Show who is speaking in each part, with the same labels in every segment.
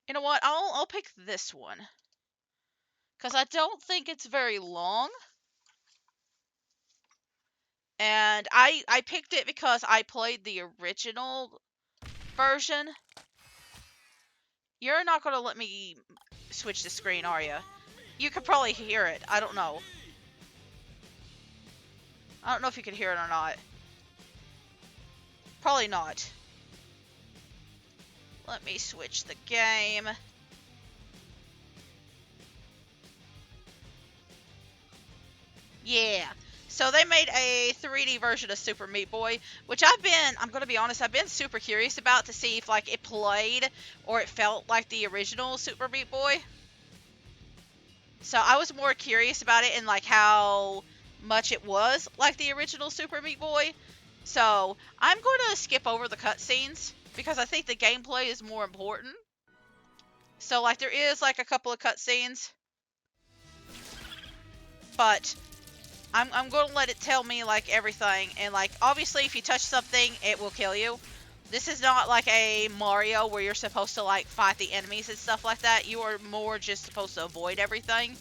Speaker 1: You know what? I'll pick this one. Because I don't think it's very long. And I picked it because I played the original version. You're not going to let me switch the screen, are you? You could probably hear it. I don't know. I don't know if you can hear it or not. Probably not. Let me switch the game. Yeah. So they made a 3D version of Super Meat Boy, which I'm gonna be honest, I've been super curious about to see if like it played or it felt like the original Super Meat Boy. So I was more curious about it and like how much it was like the original Super Meat Boy. So I'm going to skip over the cutscenes because I think the gameplay is more important. So like there is like a couple of cutscenes, but I'm going to let it tell me like everything, and like obviously if you touch something it will kill you. This is not like a Mario where you're supposed to like fight the enemies and stuff like that. You are more just supposed to avoid everything.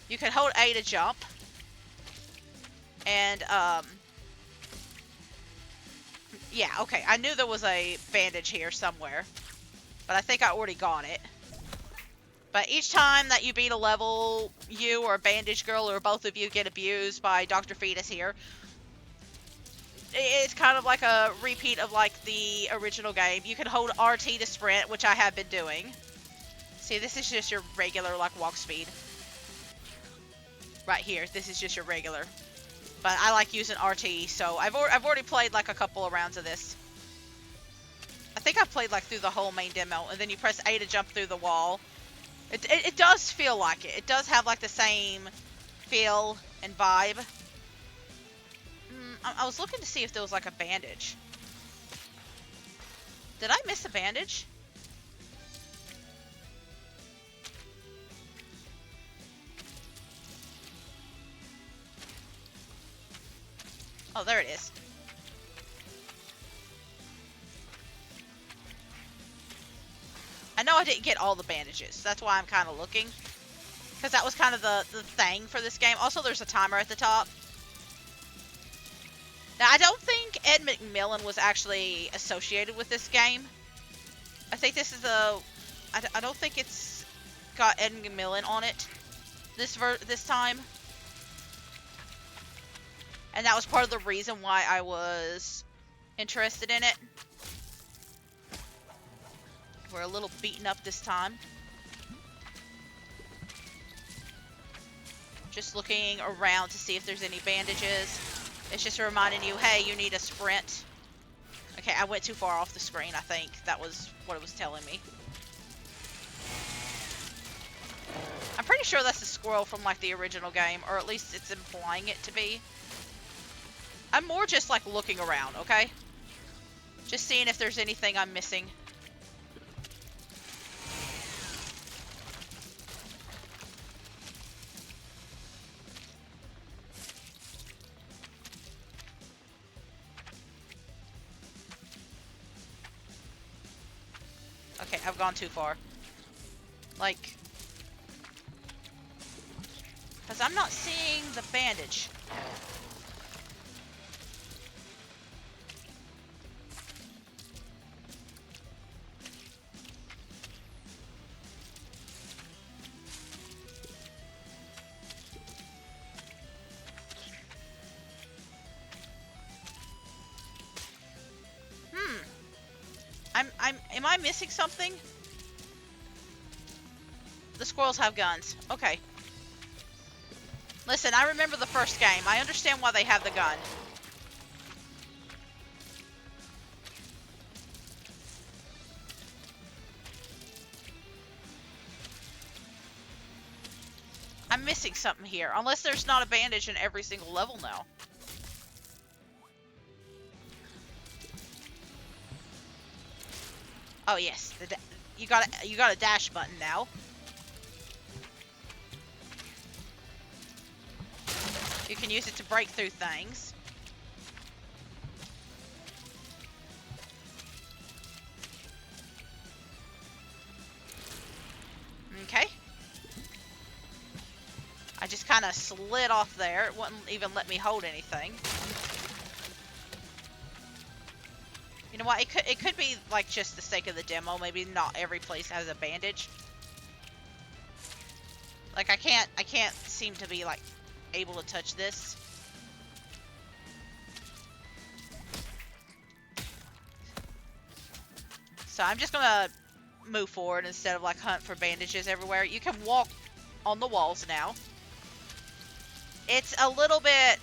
Speaker 1: You can hold A to jump, and yeah, okay, I knew there was a bandage here somewhere, but I think I already got it. But each time that you beat a level, you or Bandage Girl or both of you get abused by Dr. Fetus here. It's kind of like a repeat of like the original game. You can hold RT to sprint, which I have been doing. See, this is just your regular like walk speed. Right here, this is just your regular. But I like using RT, so I've already played like a couple of rounds of this. I think I've played like through the whole main demo, and then you press A to jump through the wall. It does feel like it. It does have like the same feel and vibe. I was looking to see if there was like a bandage. Did I miss a bandage? Oh, there it is. I know I didn't get all the bandages. That's why I'm kind of looking. Because that was kind of the thing for this game. Also, there's a timer at the top. Now, I don't think Ed McMillan was actually associated with this game. I think this is a... I don't think it's got Ed McMillan on it this time. And that was part of the reason why I was interested in it. We're a little beaten up this time. Just looking around to see if there's any bandages. It's just reminding you, hey, you need a sprint. Okay, I went too far off the screen, I think. That was what it was telling me. I'm pretty sure that's the squirrel from, like, the original game, or at least it's implying it to be. I'm more just, like, looking around, okay? Just seeing if there's anything I'm missing. Okay, I've gone too far. Like... because I'm not seeing the bandage. Am I missing something? The squirrels have guns. Okay. Listen, I remember the first game. I understand why they have the gun. I'm missing something here. Unless there's not a bandage in every single level now. Oh yes, you got a dash button now. You can use it to break through things. kind of slid off there. It wouldn't even let me hold anything. You know what? It could be like just the sake of the demo. Maybe not every place has a bandage. Like I can't seem to be like able to touch this. So I'm just gonna move forward instead of like hunt for bandages everywhere. You can walk on the walls now. It's a little bit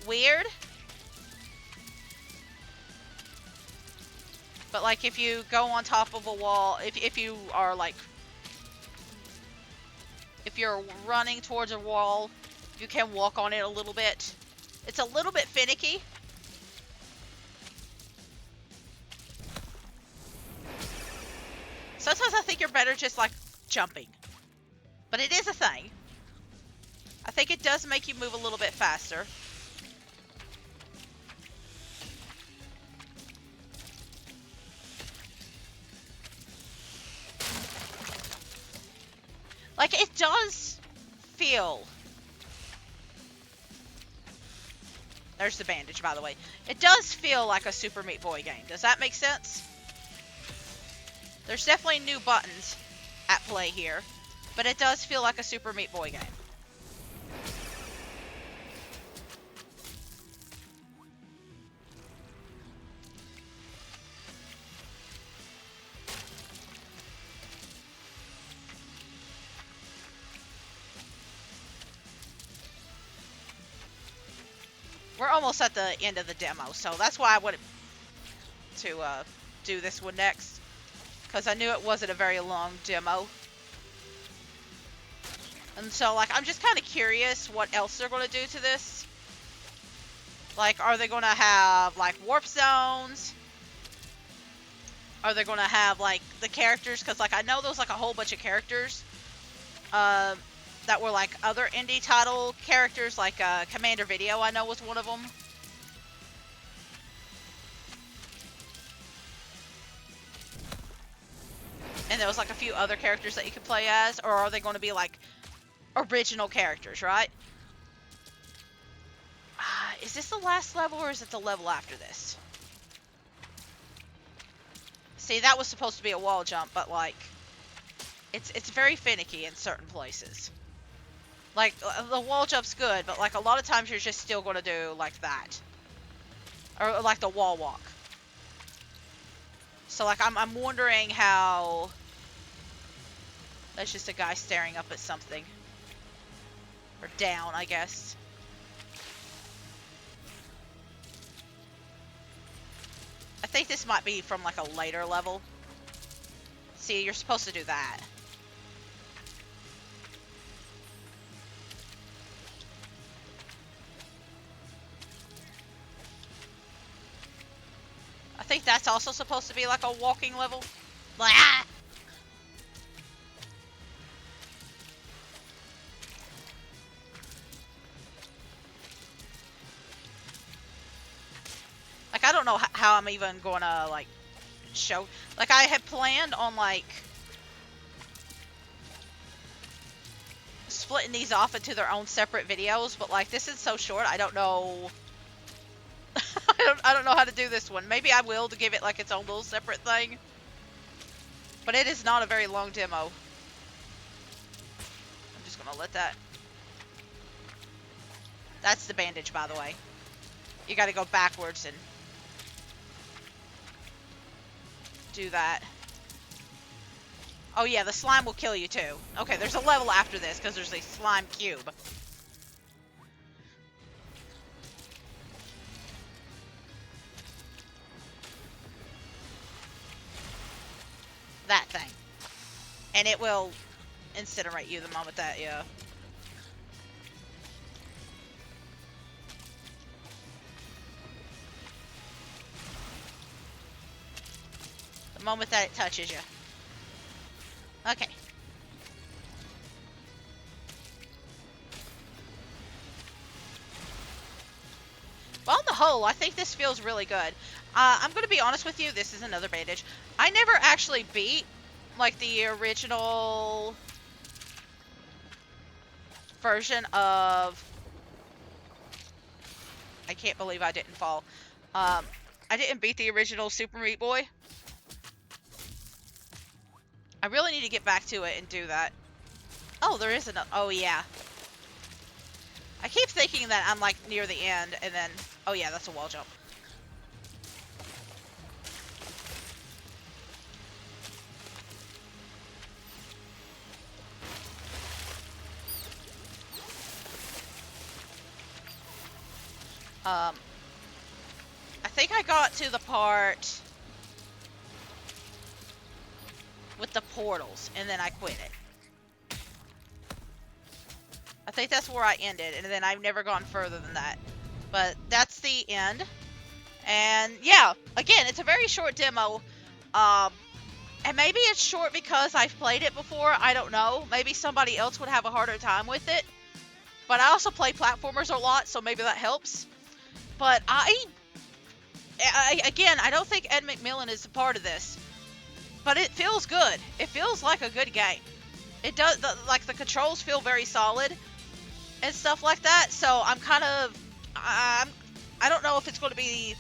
Speaker 1: weird. But like if you go on top of a wall, if you are like, if you're running towards a wall, you can walk on it a little bit. It's a little bit finicky. Sometimes I think you're better just like jumping. But it is a thing. I think it does make you move a little bit faster. Like, it does feel... There's the bandage, by the way. It does feel like a Super Meat Boy game. Does that make sense? There's definitely new buttons at play here, but it does feel like a Super Meat Boy game. We're almost at the end of the demo, so that's why I wanted to do this one next, because I knew it wasn't a very long demo. And so, like, I'm just kind of curious what else they're going to do to this. Like, are they going to have, like, warp zones? Are they going to have, like, the characters? Because, like, I know there's, like, a whole bunch of characters that were, like, other indie title characters. Like, Commander Video, I know, was one of them. And there was, like, a few other characters that you could play as. Or are they going to be, like, original characters, right? Is this the last level, or is it the level after this? See, that was supposed to be a wall jump, but, like, it's very finicky in certain places. Like, the wall jump's good, but, like, a lot of times you're just still going to do, like, that. Or, like, the wall walk. So, like, I'm wondering how... That's just a guy staring up at something. Or down, I guess. I think this might be from, like, a later level. See, you're supposed to do that. I think that's also supposed to be, like, a walking level. Blah! Like, I don't know how I'm even gonna, like, show... Like, I had planned on, like... splitting these off into their own separate videos, but, like, this is so short, I don't know... I don't know how to do this one. Maybe I will, to give it, like, its own little separate thing. But it is not a very long demo. I'm just gonna let that... That's the bandage, by the way. You gotta go backwards and... do that. Oh yeah, the slime will kill you too. Okay, there's a level after this, because there's a slime cube. That thing. And it will incinerate you the moment that, yeah. The moment that it touches you. Okay. Well, on the whole, I think this feels really good. I'm going to be honest with you, this is another bandage. I never actually beat, like, the original version of... I can't believe I didn't fall. I didn't beat the original Super Meat Boy. I really need to get back to it and do that. Oh, there is another... Oh, yeah. I keep thinking that I'm, like, near the end, and then... Oh, yeah, that's a wall jump. I think I got to the part with the portals, and then I quit it. I think that's where I ended, and then I've never gone further than that. But that's the end. And yeah, again, it's a very short demo. And maybe it's short because I've played it before. I don't know. Maybe somebody else would have a harder time with it. But I also play platformers a lot, so maybe that helps. But again, I don't think Ed McMillan is a part of this. But it feels good. It feels like a good game. It does, like, the controls feel very solid and stuff like that. So I'm kind of, I don't know if it's going to be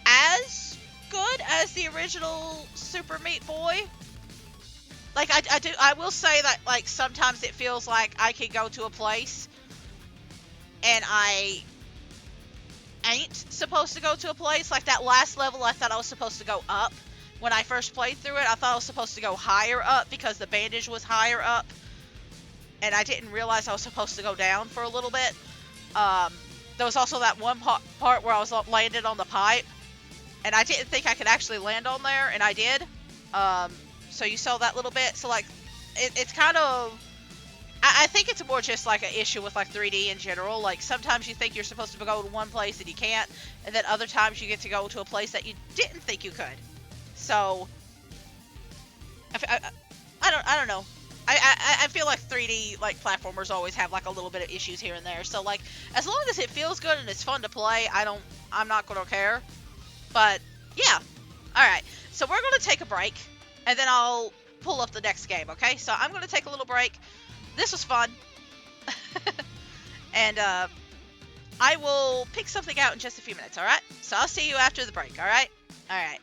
Speaker 1: as good as the original Super Meat Boy. Like, I will say that, like, sometimes it feels like I could go to a place and I ain't supposed to go to a place. Like, that last level, I thought I was supposed to go up. When I first played through it, I thought I was supposed to go higher up because the bandage was higher up. And I didn't realize I was supposed to go down for a little bit. There was also that one part where I was landed on the pipe. And I didn't think I could actually land on there, and I did. So you saw that little bit. So, like, it's kind of... I think it's more just, like, an issue with, like, 3D in general. Like, sometimes you think you're supposed to go to one place and you can't. And then other times you get to go to a place that you didn't think you could. So... I don't know. I feel like 3D, like, platformers always have, like, a little bit of issues here and there. So, like, as long as it feels good and it's fun to play, I'm not gonna care. But, yeah. Alright, so we're going to take a break, and then I'll pull up the next game, okay? So I'm going to take a little break. This was fun. And, I will pick something out in just a few minutes, alright? So I'll see you after the break, alright? Alright.